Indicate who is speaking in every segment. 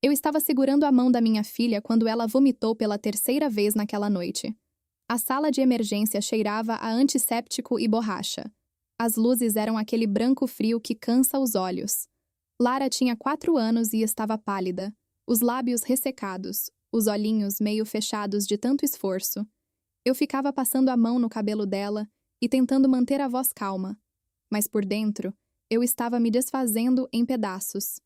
Speaker 1: Eu estava segurando a mão da minha filha quando ela vomitou pela terceira vez naquela noite. A sala de emergência cheirava a antisséptico e borracha. As luzes eram aquele branco frio que cansa os olhos. Lara tinha 4 anos e estava pálida, os lábios ressecados, os olhinhos meio fechados de tanto esforço. Eu ficava passando a mão no cabelo dela e tentando manter a voz calma, mas por dentro, eu estava me desfazendo em pedaços.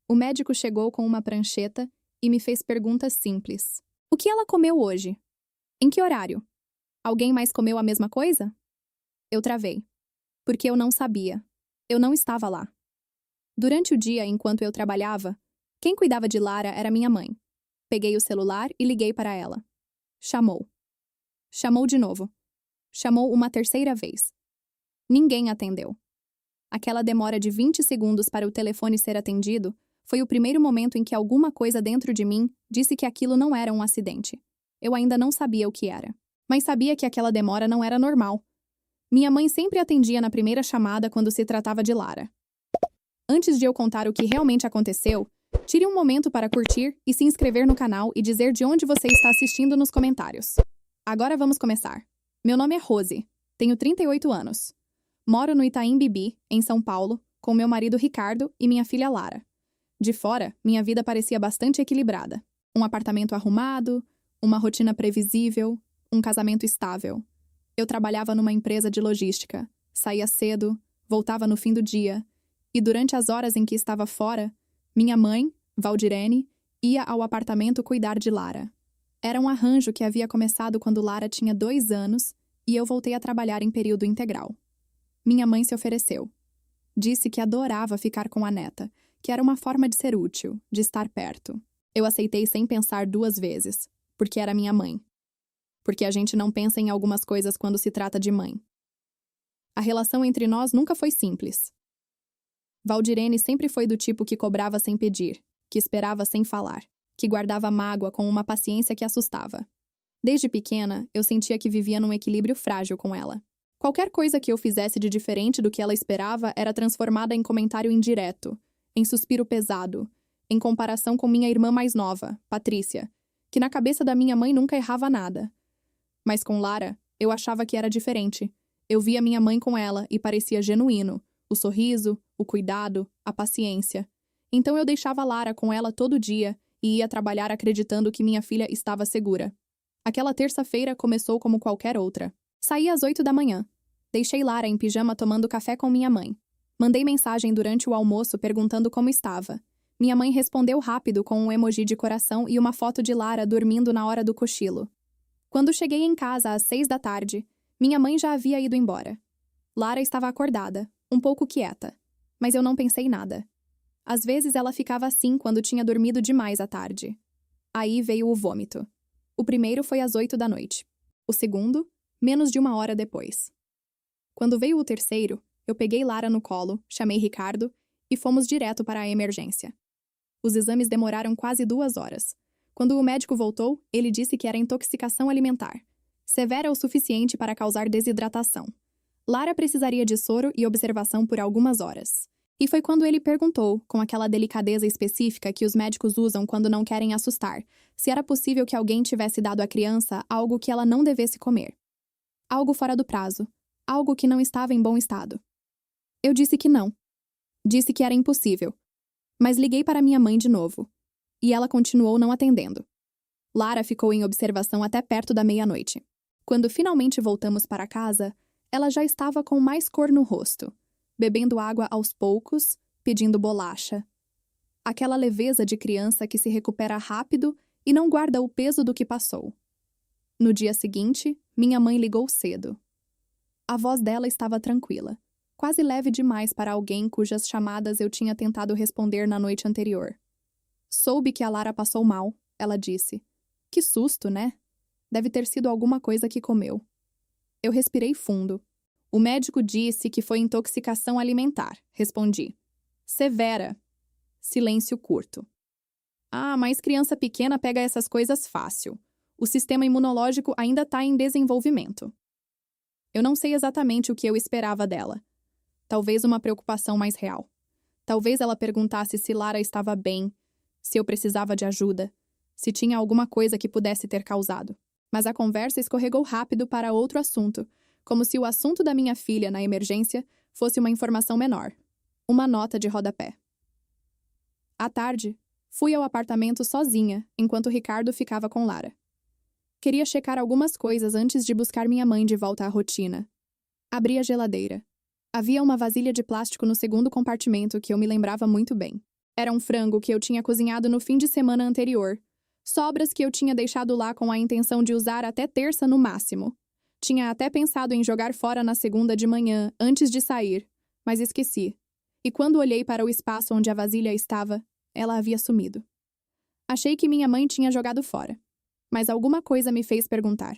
Speaker 1: O médico chegou com uma prancheta e me fez perguntas simples. O que ela comeu hoje? Em que horário? Alguém mais comeu a mesma coisa? Eu travei. Porque eu não sabia. Eu não estava lá. Durante o dia, enquanto eu trabalhava, quem cuidava de Lara era minha mãe. Peguei o celular e liguei para ela. Chamou. Chamou de novo. Chamou uma terceira vez. Ninguém atendeu. Aquela demora de 20 segundos para o telefone ser atendido foi o primeiro momento em que alguma coisa dentro de mim disse que aquilo não era um acidente. Eu ainda não sabia o que era, mas sabia que aquela demora não era normal. Minha mãe sempre atendia na primeira chamada quando se tratava de Lara. Antes de eu contar o que realmente aconteceu, tire um momento para curtir e se inscrever no canal e dizer de onde você está assistindo nos comentários. Agora vamos começar. Meu nome é Rose, tenho 38 anos. Moro no Itaim Bibi, em São Paulo, com meu marido Ricardo e minha filha Lara. De fora, minha vida parecia bastante equilibrada. Um apartamento arrumado, uma rotina previsível, um casamento estável. Eu trabalhava numa empresa de logística, saía cedo, voltava no fim do dia, e durante as horas em que estava fora, minha mãe, Valdirene, ia ao apartamento cuidar de Lara. Era um arranjo que havia começado quando Lara tinha 2 anos e eu voltei a trabalhar em período integral. Minha mãe se ofereceu. Disse que adorava ficar com a neta, que era uma forma de ser útil, de estar perto. Eu aceitei sem pensar 2 vezes, porque era minha mãe. Porque a gente não pensa em algumas coisas quando se trata de mãe. A relação entre nós nunca foi simples. Valdirene sempre foi do tipo que cobrava sem pedir, que esperava sem falar, que guardava mágoa com uma paciência que assustava. Desde pequena, eu sentia que vivia num equilíbrio frágil com ela. Qualquer coisa que eu fizesse de diferente do que ela esperava era transformada em comentário indireto, em suspiro pesado, em comparação com minha irmã mais nova, Patrícia, que na cabeça da minha mãe nunca errava nada. Mas com Lara, eu achava que era diferente. Eu via minha mãe com ela e parecia genuíno, o sorriso, o cuidado, a paciência. Então eu deixava Lara com ela todo dia e ia trabalhar acreditando que minha filha estava segura. Aquela terça-feira começou como qualquer outra. Saí às 8 da manhã. Deixei Lara em pijama tomando café com minha mãe. Mandei mensagem durante o almoço perguntando como estava. Minha mãe respondeu rápido com um emoji de coração e uma foto de Lara dormindo na hora do cochilo. Quando cheguei em casa às 6 da tarde, minha mãe já havia ido embora. Lara estava acordada, um pouco quieta, mas eu não pensei nada. Às vezes ela ficava assim quando tinha dormido demais à tarde. Aí veio o vômito. O primeiro foi às 8 da noite. O segundo, menos de 1 hora depois. Quando veio o terceiro, eu peguei Lara no colo, chamei Ricardo e fomos direto para a emergência. Os exames demoraram quase 2 horas. Quando o médico voltou, ele disse que era intoxicação alimentar, severa o suficiente para causar desidratação. Lara precisaria de soro e observação por algumas horas. E foi quando ele perguntou, com aquela delicadeza específica que os médicos usam quando não querem assustar, se era possível que alguém tivesse dado à criança algo que ela não devesse comer. Algo fora do prazo, algo que não estava em bom estado. Eu disse que não. Disse que era impossível. Mas liguei para minha mãe de novo. E ela continuou não atendendo. Lara ficou em observação até perto da meia-noite. Quando finalmente voltamos para casa, ela já estava com mais cor no rosto, bebendo água aos poucos, pedindo bolacha. Aquela leveza de criança que se recupera rápido e não guarda o peso do que passou. No dia seguinte, minha mãe ligou cedo. A voz dela estava tranquila, quase leve demais para alguém cujas chamadas eu tinha tentado responder na noite anterior. Soube que a Lara passou mal, ela disse. Que susto, né? Deve ter sido alguma coisa que comeu. Eu respirei fundo. O médico disse que foi intoxicação alimentar, respondi. Severa. Silêncio curto. Ah, mas criança pequena pega essas coisas fácil. O sistema imunológico ainda está em desenvolvimento. Eu não sei exatamente o que eu esperava dela. Talvez uma preocupação mais real. Talvez ela perguntasse se Lara estava bem, se eu precisava de ajuda, se tinha alguma coisa que pudesse ter causado. Mas a conversa escorregou rápido para outro assunto, como se o assunto da minha filha na emergência fosse uma informação menor. Uma nota de rodapé. À tarde, fui ao apartamento sozinha, enquanto Ricardo ficava com Lara. Queria checar algumas coisas antes de buscar minha mãe de volta à rotina. Abri a geladeira. Havia uma vasilha de plástico no segundo compartimento que eu me lembrava muito bem. Era um frango que eu tinha cozinhado no fim de semana anterior. Sobras que eu tinha deixado lá com a intenção de usar até terça no máximo. Tinha até pensado em jogar fora na segunda de manhã, antes de sair, mas esqueci. E quando olhei para o espaço onde a vasilha estava, ela havia sumido. Achei que minha mãe tinha jogado fora, mas alguma coisa me fez perguntar.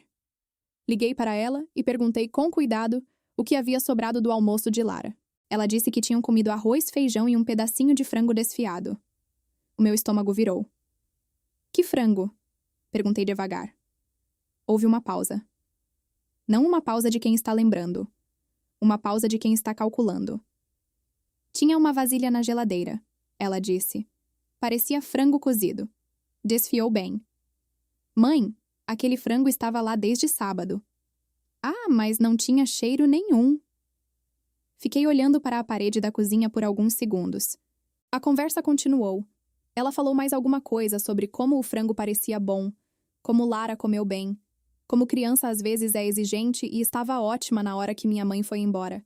Speaker 1: Liguei para ela e perguntei com cuidado o que havia sobrado do almoço de Lara. Ela disse que tinham comido arroz, feijão e um pedacinho de frango desfiado. O meu estômago virou. Que frango? Perguntei devagar. Houve uma pausa. Não uma pausa de quem está lembrando. Uma pausa de quem está calculando. Tinha uma vasilha na geladeira, ela disse. Parecia frango cozido. Desfiou bem. Mãe, aquele frango estava lá desde sábado. Ah, mas não tinha cheiro nenhum. Fiquei olhando para a parede da cozinha por alguns segundos. A conversa continuou. Ela falou mais alguma coisa sobre como o frango parecia bom, como Lara comeu bem, como criança às vezes é exigente e estava ótima na hora que minha mãe foi embora.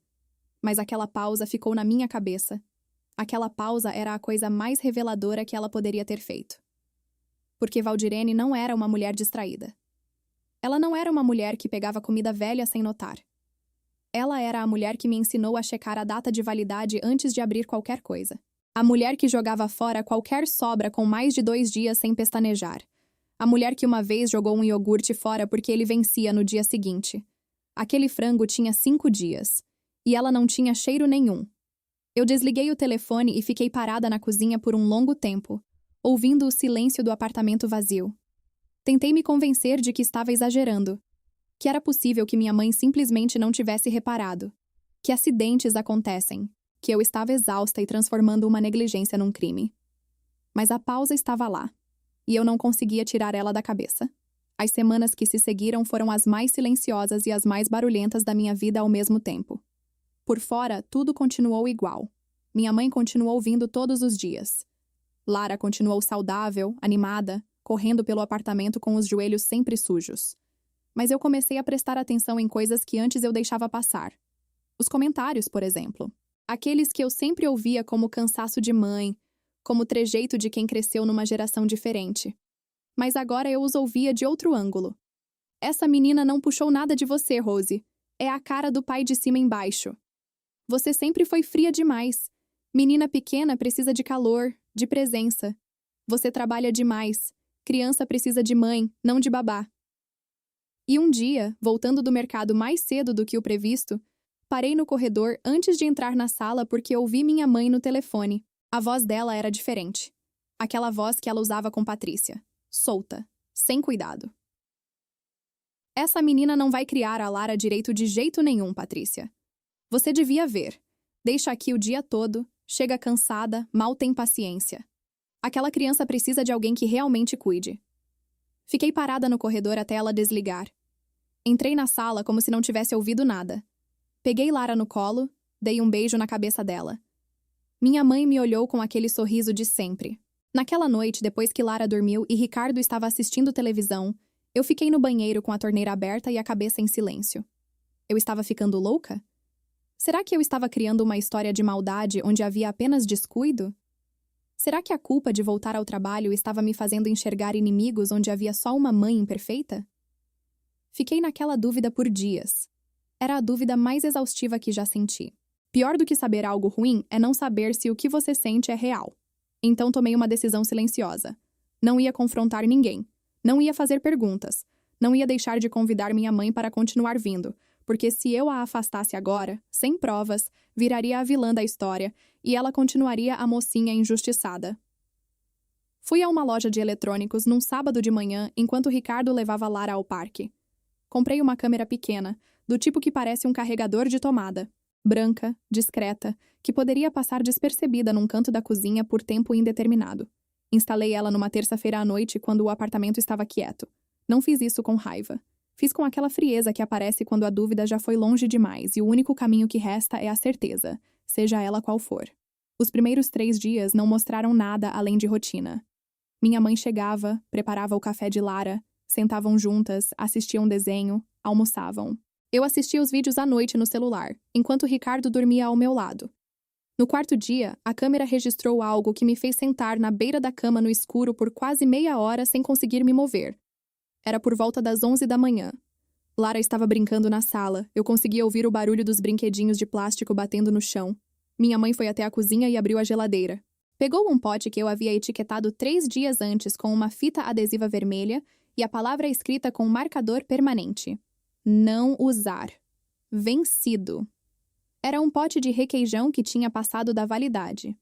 Speaker 1: Mas aquela pausa ficou na minha cabeça. Aquela pausa era a coisa mais reveladora que ela poderia ter feito. Porque Valdirene não era uma mulher distraída. Ela não era uma mulher que pegava comida velha sem notar. Ela era a mulher que me ensinou a checar a data de validade antes de abrir qualquer coisa. A mulher que jogava fora qualquer sobra com mais de 2 dias sem pestanejar. A mulher que uma vez jogou um iogurte fora porque ele vencia no dia seguinte. Aquele frango tinha 5 dias. E ela não tinha cheiro nenhum. Eu desliguei o telefone e fiquei parada na cozinha por um longo tempo, ouvindo o silêncio do apartamento vazio. Tentei me convencer de que estava exagerando, que era possível que minha mãe simplesmente não tivesse reparado, que acidentes acontecem, que eu estava exausta e transformando uma negligência num crime. Mas a pausa estava lá, e eu não conseguia tirar ela da cabeça. As semanas que se seguiram foram as mais silenciosas e as mais barulhentas da minha vida ao mesmo tempo. Por fora, tudo continuou igual. Minha mãe continuou vindo todos os dias. Lara continuou saudável, animada, correndo pelo apartamento com os joelhos sempre sujos. Mas eu comecei a prestar atenção em coisas que antes eu deixava passar. Os comentários, por exemplo. Aqueles que eu sempre ouvia como cansaço de mãe, como trejeito de quem cresceu numa geração diferente. Mas agora eu os ouvia de outro ângulo. Essa menina não puxou nada de você, Rose. É a cara do pai de cima embaixo. Você sempre foi fria demais. Menina pequena precisa de calor, de presença. Você trabalha demais. Criança precisa de mãe, não de babá. E um dia, voltando do mercado mais cedo do que o previsto, parei no corredor antes de entrar na sala porque ouvi minha mãe no telefone. A voz dela era diferente. Aquela voz que ela usava com Patrícia. Solta, sem cuidado. Essa menina não vai criar a Lara direito de jeito nenhum, Patrícia. Você devia ver. Deixa aqui o dia todo, chega cansada, mal tem paciência. Aquela criança precisa de alguém que realmente cuide. Fiquei parada no corredor até ela desligar. Entrei na sala como se não tivesse ouvido nada. Peguei Lara no colo, dei um beijo na cabeça dela. Minha mãe me olhou com aquele sorriso de sempre. Naquela noite, depois que Lara dormiu e Ricardo estava assistindo televisão, eu fiquei no banheiro com a torneira aberta e a cabeça em silêncio. Eu estava ficando louca? Será que eu estava criando uma história de maldade onde havia apenas descuido? Será que a culpa de voltar ao trabalho estava me fazendo enxergar inimigos onde havia só uma mãe imperfeita? Fiquei naquela dúvida por dias. Era a dúvida mais exaustiva que já senti. Pior do que saber algo ruim é não saber se o que você sente é real. Então tomei uma decisão silenciosa. Não ia confrontar ninguém. Não ia fazer perguntas. Não ia deixar de convidar minha mãe para continuar vindo, porque se eu a afastasse agora, sem provas, viraria a vilã da história e ela continuaria a mocinha injustiçada. Fui a uma loja de eletrônicos num sábado de manhã enquanto Ricardo levava Lara ao parque. Comprei uma câmera pequena, do tipo que parece um carregador de tomada. Branca, discreta, que poderia passar despercebida num canto da cozinha por tempo indeterminado. Instalei ela numa terça-feira à noite quando o apartamento estava quieto. Não fiz isso com raiva. Fiz com aquela frieza que aparece quando a dúvida já foi longe demais e o único caminho que resta é a certeza, seja ela qual for. Os primeiros 3 dias não mostraram nada além de rotina. Minha mãe chegava, preparava o café de Lara, sentavam juntas, assistiam desenho, almoçavam. Eu assistia os vídeos à noite no celular, enquanto Ricardo dormia ao meu lado. No quarto dia, a câmera registrou algo que me fez sentar na beira da cama no escuro por quase meia hora sem conseguir me mover. Era por volta das 11 da manhã. Lara estava brincando na sala. Eu conseguia ouvir o barulho dos brinquedinhos de plástico batendo no chão. Minha mãe foi até a cozinha e abriu a geladeira. Pegou um pote que eu havia etiquetado 3 dias antes com uma fita adesiva vermelha e a palavra escrita com um marcador permanente. Não usar. Vencido. Era um pote de requeijão que tinha passado da validade.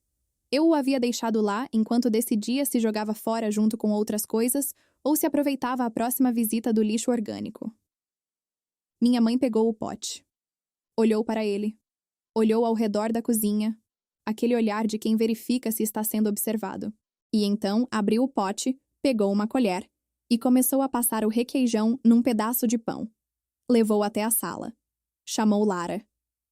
Speaker 1: Eu o havia deixado lá enquanto decidia se jogava fora junto com outras coisas ou se aproveitava a próxima visita do lixo orgânico. Minha mãe pegou o pote. Olhou para ele. Olhou ao redor da cozinha, aquele olhar de quem verifica se está sendo observado. E então abriu o pote, pegou uma colher e começou a passar o requeijão num pedaço de pão. Levou até a sala. Chamou Lara.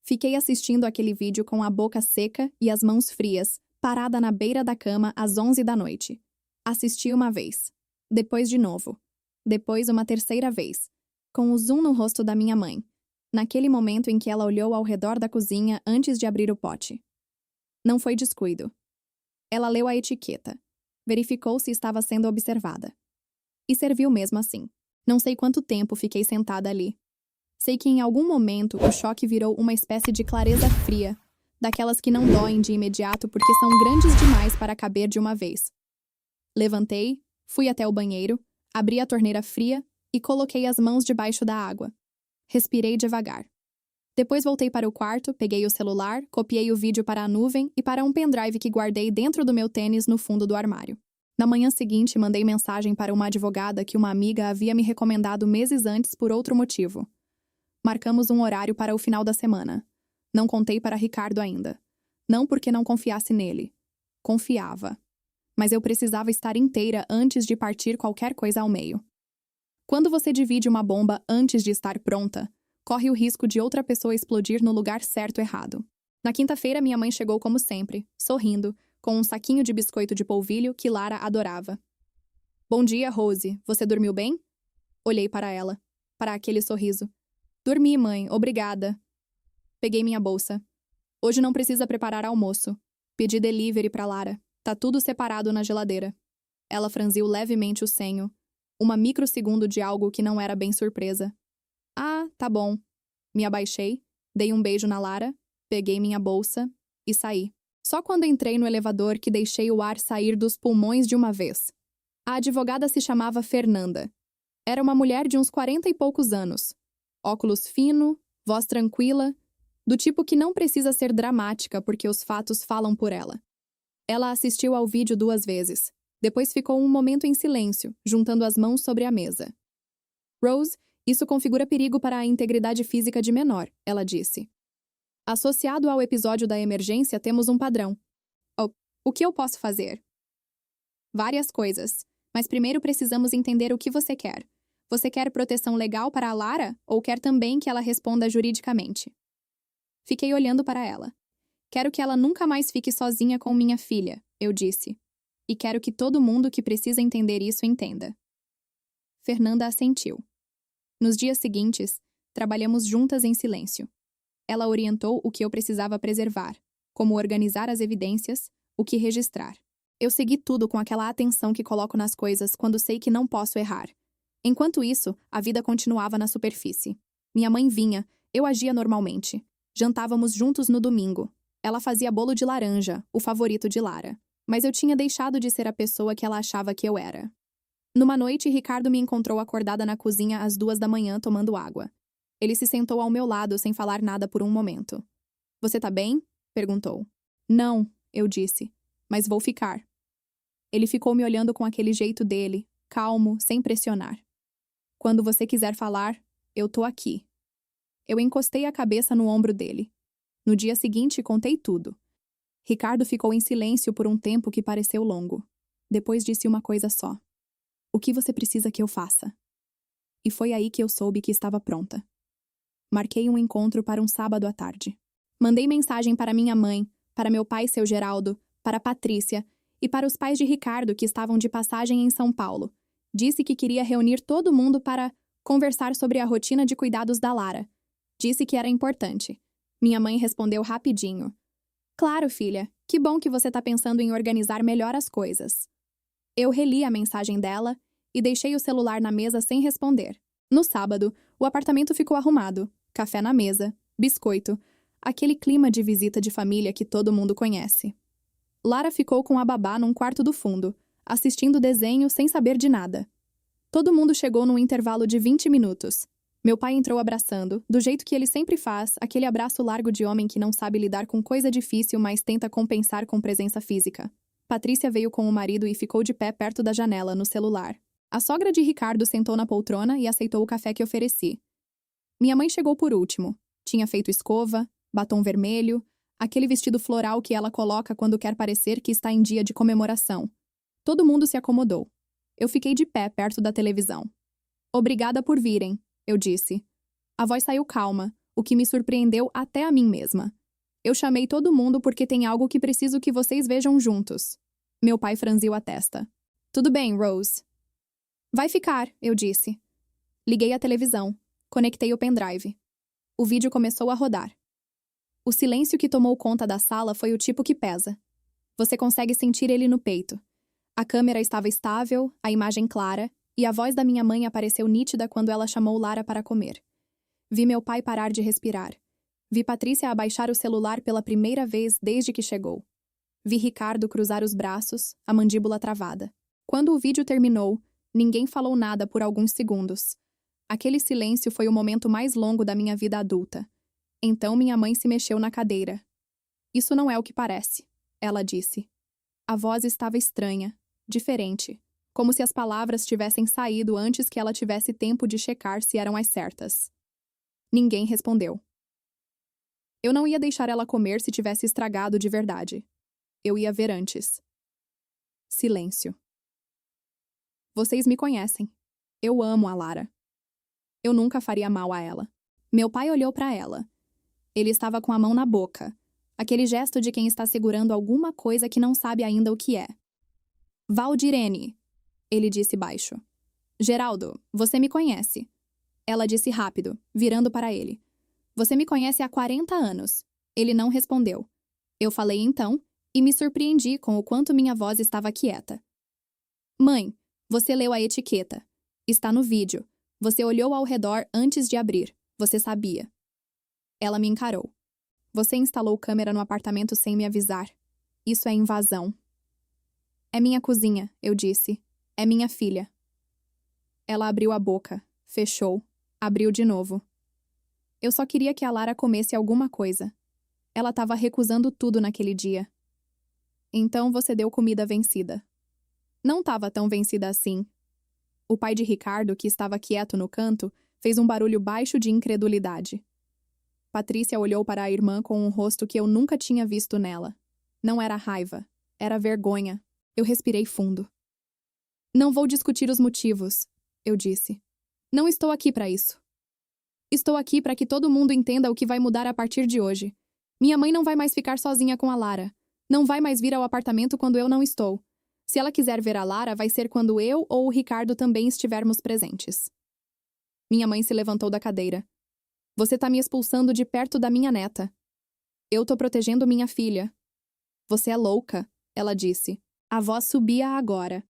Speaker 1: Fiquei assistindo aquele vídeo com a boca seca e as mãos frias, parada na beira da cama às 11 da noite. Assisti uma vez. Depois de novo. Depois uma terceira vez. Com o zoom no rosto da minha mãe. Naquele momento em que ela olhou ao redor da cozinha antes de abrir o pote. Não foi descuido. Ela leu a etiqueta. Verificou se estava sendo observada. E serviu mesmo assim. Não sei quanto tempo fiquei sentada ali. Sei que em algum momento o choque virou uma espécie de clareza fria, daquelas que não doem de imediato porque são grandes demais para caber de uma vez. Levantei, fui até o banheiro, abri a torneira fria e coloquei as mãos debaixo da água. Respirei devagar. Depois voltei para o quarto, peguei o celular, copiei o vídeo para a nuvem e para um pendrive que guardei dentro do meu tênis no fundo do armário. Na manhã seguinte, mandei mensagem para uma advogada que uma amiga havia me recomendado meses antes por outro motivo. Marcamos um horário para o final da semana. Não contei para Ricardo ainda. Não porque não confiasse nele. Confiava. Mas eu precisava estar inteira antes de partir qualquer coisa ao meio. Quando você divide uma bomba antes de estar pronta, corre o risco de outra pessoa explodir no lugar certo errado. Na quinta-feira, minha mãe chegou como sempre, sorrindo, com um saquinho de biscoito de polvilho que Lara adorava. Bom dia, Rose. Você dormiu bem? Olhei para ela, para aquele sorriso. Dormi, mãe. Obrigada. Peguei minha bolsa. Hoje não precisa preparar almoço. Pedi delivery para Lara. Tá tudo separado na geladeira. Ela franziu levemente o senho. Uma microsegundo de algo que não era bem surpresa. Ah, tá bom. Me abaixei, dei um beijo na Lara, peguei minha bolsa e saí. Só quando entrei no elevador que deixei o ar sair dos pulmões de uma vez. A advogada se chamava Fernanda. Era uma mulher de uns 40 e poucos anos. Óculos fino, voz tranquila, do tipo que não precisa ser dramática porque os fatos falam por ela. Ela assistiu ao vídeo 2 vezes. Depois ficou um momento em silêncio, juntando as mãos sobre a mesa. Rose, isso configura perigo para a integridade física de menor, ela disse. Associado ao episódio da emergência, temos um padrão. Oh, o que eu posso fazer? Várias coisas, mas primeiro precisamos entender o que você quer. Você quer proteção legal para a Lara ou quer também que ela responda juridicamente? Fiquei olhando para ela. Quero que ela nunca mais fique sozinha com minha filha, eu disse. E quero que todo mundo que precisa entender isso entenda. Fernanda assentiu. Nos dias seguintes, trabalhamos juntas em silêncio. Ela orientou o que eu precisava preservar, como organizar as evidências, o que registrar. Eu segui tudo com aquela atenção que coloco nas coisas quando sei que não posso errar. Enquanto isso, a vida continuava na superfície. Minha mãe vinha, eu agia normalmente. Jantávamos juntos no domingo. Ela fazia bolo de laranja, o favorito de Lara. Mas eu tinha deixado de ser a pessoa que ela achava que eu era. Numa noite, Ricardo me encontrou acordada na cozinha às 2 da manhã tomando água. Ele se sentou ao meu lado sem falar nada por um momento. Você tá bem? Perguntou. Não, eu disse. Mas vou ficar. Ele ficou me olhando com aquele jeito dele, calmo, sem pressionar. Quando você quiser falar, eu tô aqui. Eu encostei a cabeça no ombro dele. No dia seguinte, contei tudo. Ricardo ficou em silêncio por um tempo que pareceu longo. Depois disse uma coisa só. O que você precisa que eu faça? E foi aí que eu soube que estava pronta. Marquei um encontro para um sábado à tarde. Mandei mensagem para minha mãe, para meu pai, seu Geraldo, para Patrícia e para os pais de Ricardo que estavam de passagem em São Paulo. Disse que queria reunir todo mundo para conversar sobre a rotina de cuidados da Lara. Disse que era importante. Minha mãe respondeu rapidinho. Claro, filha, que bom que você está pensando em organizar melhor as coisas. Eu reli a mensagem dela e deixei o celular na mesa sem responder. No sábado, o apartamento ficou arrumado, café na mesa, biscoito, aquele clima de visita de família que todo mundo conhece. Lara ficou com a babá num quarto do fundo, assistindo desenho sem saber de nada. Todo mundo chegou num intervalo de 20 minutos. Meu pai entrou abraçando, do jeito que ele sempre faz, aquele abraço largo de homem que não sabe lidar com coisa difícil, mas tenta compensar com presença física. Patrícia veio com o marido e ficou de pé perto da janela, no celular. A sogra de Ricardo sentou na poltrona e aceitou o café que ofereci. Minha mãe chegou por último. Tinha feito escova, batom vermelho, aquele vestido floral que ela coloca quando quer parecer que está em dia de comemoração. Todo mundo se acomodou. Eu fiquei de pé perto da televisão. Obrigada por virem, eu disse. A voz saiu calma, o que me surpreendeu até a mim mesma. Eu chamei todo mundo porque tem algo que preciso que vocês vejam juntos. Meu pai franziu a testa. Tudo bem, Rose. Vai ficar, eu disse. Liguei a televisão. Conectei o pendrive. O vídeo começou a rodar. O silêncio que tomou conta da sala foi o tipo que pesa. Você consegue sentir ele no peito. A câmera estava estável, a imagem clara, e a voz da minha mãe apareceu nítida quando ela chamou Lara para comer. Vi meu pai parar de respirar. Vi Patrícia abaixar o celular pela primeira vez desde que chegou. Vi Ricardo cruzar os braços, a mandíbula travada. Quando o vídeo terminou, ninguém falou nada por alguns segundos. Aquele silêncio foi o momento mais longo da minha vida adulta. Então minha mãe se mexeu na cadeira. Isso não é o que parece, ela disse. A voz estava estranha, diferente, como se as palavras tivessem saído antes que ela tivesse tempo de checar se eram as certas. Ninguém respondeu. Eu não ia deixar ela comer se tivesse estragado de verdade. Eu ia ver antes. Silêncio. Vocês me conhecem. Eu amo a Lara. Eu nunca faria mal a ela. Meu pai olhou para ela. Ele estava com a mão na boca. Aquele gesto de quem está segurando alguma coisa que não sabe ainda o que é. Valdirene, ele disse baixo. Geraldo, você me conhece. Ela disse rápido, virando para ele. Você me conhece há 40 anos. Ele não respondeu. Eu falei então, e me surpreendi com o quanto minha voz estava quieta. Mãe, você leu a etiqueta. Está no vídeo. Você olhou ao redor antes de abrir. Você sabia. Ela me encarou. Você instalou câmera no apartamento sem me avisar. Isso é invasão. É minha cozinha, eu disse. É minha filha. Ela abriu a boca, fechou, abriu de novo. Eu só queria que a Lara comesse alguma coisa. Ela estava recusando tudo naquele dia. Então você deu comida vencida. Não estava tão vencida assim. O pai de Ricardo, que estava quieto no canto, fez um barulho baixo de incredulidade. Patrícia olhou para a irmã com um rosto que eu nunca tinha visto nela. Não era raiva, era vergonha. Eu respirei fundo. Não vou discutir os motivos, eu disse. Não estou aqui para isso. Estou aqui para que todo mundo entenda o que vai mudar a partir de hoje. Minha mãe não vai mais ficar sozinha com a Lara. Não vai mais vir ao apartamento quando eu não estou. Se ela quiser ver a Lara, vai ser quando eu ou o Ricardo também estivermos presentes. Minha mãe se levantou da cadeira. Você tá me expulsando de perto da minha neta. Eu tô protegendo minha filha. Você é louca, ela disse. A voz subia agora.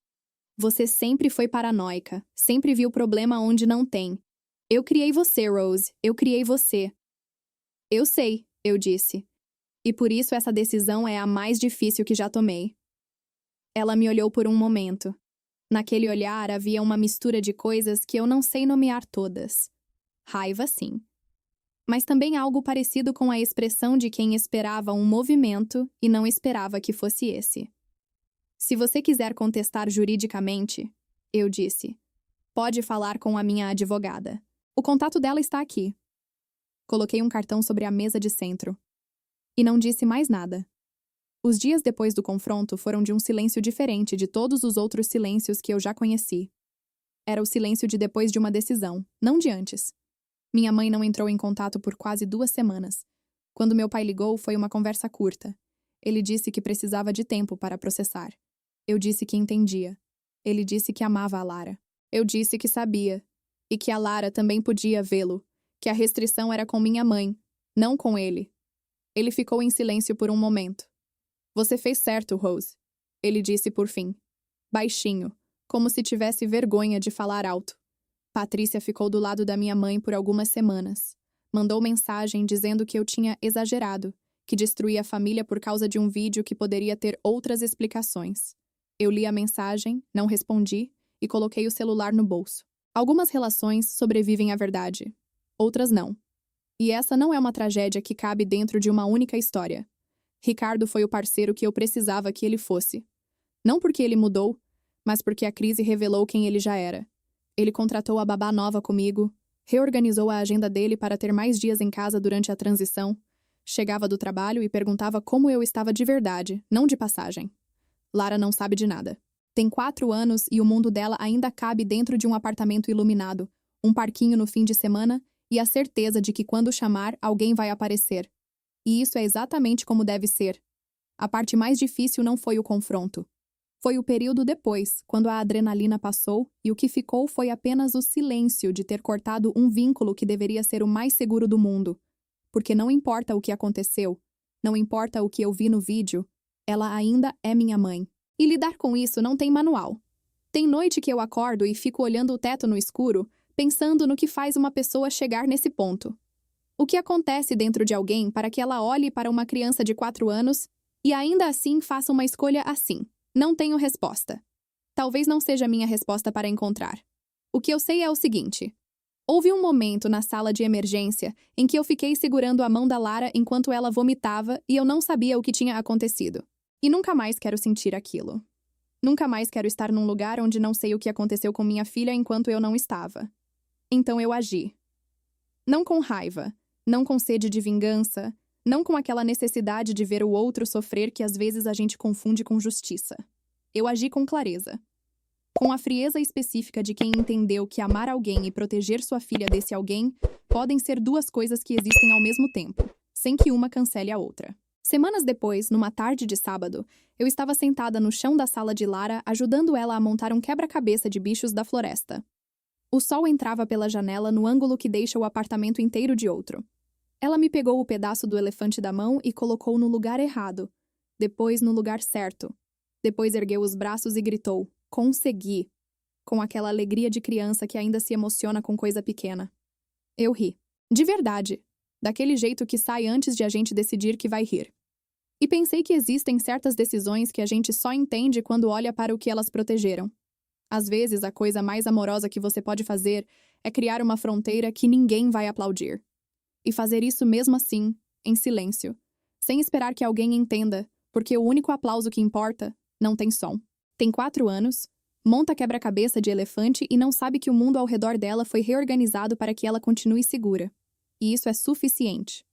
Speaker 1: Você sempre foi paranoica, sempre viu problema onde não tem. Eu criei você, Rose, eu criei você. Eu sei, eu disse. E por isso essa decisão é a mais difícil que já tomei. Ela me olhou por um momento. Naquele olhar havia uma mistura de coisas que eu não sei nomear todas. Raiva, sim. Mas também algo parecido com a expressão de quem esperava um movimento e não esperava que fosse esse. Se você quiser contestar juridicamente, eu disse, pode falar com a minha advogada. O contato dela está aqui. Coloquei um cartão sobre a mesa de centro. E não disse mais nada. Os dias depois do confronto foram de um silêncio diferente de todos os outros silêncios que eu já conheci. Era o silêncio de depois de uma decisão, não de antes. Minha mãe não entrou em contato por quase 2 semanas. Quando meu pai ligou, foi uma conversa curta. Ele disse que precisava de tempo para processar. Eu disse que entendia. Ele disse que amava a Lara. Eu disse que sabia. E que a Lara também podia vê-lo. Que a restrição era com minha mãe, não com ele. Ele ficou em silêncio por um momento. Você fez certo, Rose. Ele disse por fim. Baixinho, como se tivesse vergonha de falar alto. Patrícia ficou do lado da minha mãe por algumas semanas. Mandou mensagem dizendo que eu tinha exagerado, que destruía a família por causa de um vídeo que poderia ter outras explicações. Eu li a mensagem, não respondi e coloquei o celular no bolso. Algumas relações sobrevivem à verdade, outras não. E essa não é uma tragédia que cabe dentro de uma única história. Ricardo foi o parceiro que eu precisava que ele fosse. Não porque ele mudou, mas porque a crise revelou quem ele já era. Ele contratou a babá nova comigo, reorganizou a agenda dele para ter mais dias em casa durante a transição, chegava do trabalho e perguntava como eu estava de verdade, não de passagem. Lara não sabe de nada. Tem 4 anos e o mundo dela ainda cabe dentro de um apartamento iluminado, um parquinho no fim de semana e a certeza de que quando chamar, alguém vai aparecer. E isso é exatamente como deve ser. A parte mais difícil não foi o confronto. Foi o período depois, quando a adrenalina passou e o que ficou foi apenas o silêncio de ter cortado um vínculo que deveria ser o mais seguro do mundo. Porque não importa o que aconteceu, não importa o que eu vi no vídeo, ela ainda é minha mãe. E lidar com isso não tem manual. Tem noite que eu acordo e fico olhando o teto no escuro, pensando no que faz uma pessoa chegar nesse ponto. O que acontece dentro de alguém para que ela olhe para uma criança de 4 anos e ainda assim faça uma escolha assim? Não tenho resposta. Talvez não seja minha resposta para encontrar. O que eu sei é o seguinte. Houve um momento na sala de emergência em que eu fiquei segurando a mão da Lara enquanto ela vomitava e eu não sabia o que tinha acontecido. E nunca mais quero sentir aquilo. Nunca mais quero estar num lugar onde não sei o que aconteceu com minha filha enquanto eu não estava. Então eu agi. Não com raiva, não com sede de vingança, não com aquela necessidade de ver o outro sofrer que às vezes a gente confunde com justiça. Eu agi com clareza. Com a frieza específica de quem entendeu que amar alguém e proteger sua filha desse alguém podem ser 2 coisas que existem ao mesmo tempo, sem que uma cancele a outra. Semanas depois, numa tarde de sábado, eu estava sentada no chão da sala de Lara ajudando ela a montar um quebra-cabeça de bichos da floresta. O sol entrava pela janela no ângulo que deixa o apartamento inteiro de outro. Ela me pegou o pedaço do elefante da mão e colocou no lugar errado. Depois no lugar certo. Depois ergueu os braços e gritou, consegui! Com aquela alegria de criança que ainda se emociona com coisa pequena. Eu ri. De verdade. Daquele jeito que sai antes de a gente decidir que vai rir. E pensei que existem certas decisões que a gente só entende quando olha para o que elas protegeram. Às vezes, a coisa mais amorosa que você pode fazer é criar uma fronteira que ninguém vai aplaudir. E fazer isso mesmo assim, em silêncio, sem esperar que alguém entenda, porque o único aplauso que importa não tem som. Tem 4 anos, monta quebra-cabeça de elefante e não sabe que o mundo ao redor dela foi reorganizado para que ela continue segura. E isso é suficiente.